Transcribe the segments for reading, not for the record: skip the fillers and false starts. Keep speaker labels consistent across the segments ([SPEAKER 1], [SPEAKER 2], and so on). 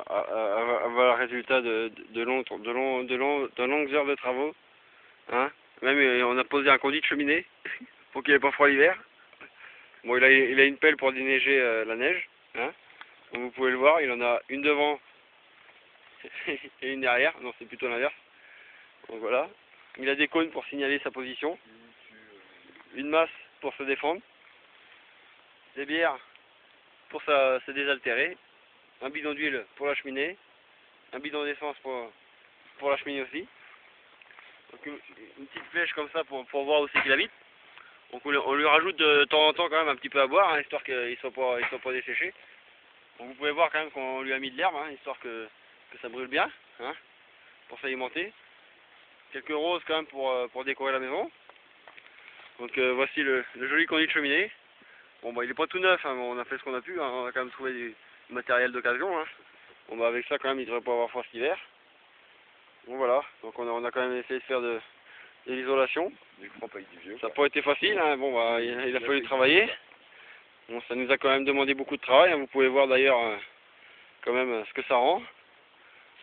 [SPEAKER 1] avoir le résultat de longues heures de travaux. Hein. Même on a posé un conduit de cheminée pour qu'il n'ait pas froid l'hiver. Bon, il a une pelle pour déneiger la neige. Hein. Comme vous pouvez le voir, il en a une devant et une derrière. Non, c'est plutôt l'inverse. Donc voilà. Il a des cônes pour signaler sa position. Une masse pour se défendre. Des bières pour se désaltérer. Un bidon d'huile pour la cheminée. Un bidon d'essence pour la cheminée aussi. Donc une petite flèche comme ça pour voir où c'est qu'il habite. Donc on lui rajoute de temps en temps quand même un petit peu à boire, hein, histoire qu'il ne soit pas desséché. Donc vous pouvez voir quand même qu'on lui a mis de l'herbe, hein, histoire que ça brûle bien, hein, pour s'alimenter. Quelques roses quand même pour décorer la maison. Donc voici le joli conduit de cheminée. Bon bah il est pas tout neuf, hein, mais on a fait ce qu'on a pu, hein, on a quand même trouvé du matériel d'occasion. Hein. Bon bah avec ça quand même il devrait pas avoir froid cet hiver. Bon voilà, donc on a quand même essayé de faire de l'isolation. Ça n'a pas été facile, hein. Bon bah il a fallu travailler. Bon, ça nous a quand même demandé beaucoup de travail, hein. Vous pouvez voir d'ailleurs quand même ce que ça rend.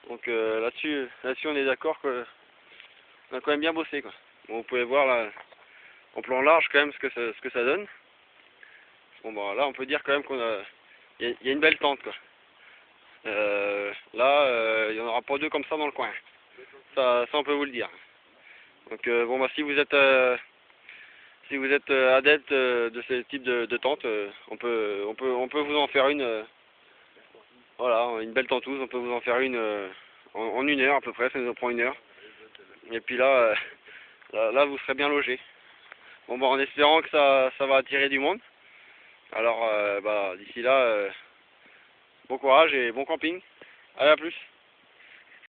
[SPEAKER 1] Donc là-dessus on est d'accord qu'on a quand même bien bossé, quoi. Bon, vous pouvez voir là en plan large quand même ce que ça donne. Bon bah là on peut dire quand même il y a une belle tente, quoi. Là il n'y en aura pas deux comme ça dans le coin. Ça on peut vous le dire. Donc bon bah si vous êtes adepte de ce type de tente, on peut vous en faire une. Voilà, une belle tentouse, on peut vous en faire une en 1 heure à peu près, ça nous en prend 1 heure. Et puis là, là vous serez bien logé. Bon bah en espérant que ça va attirer du monde. Alors bah d'ici là, bon courage et bon camping. Allez, à plus.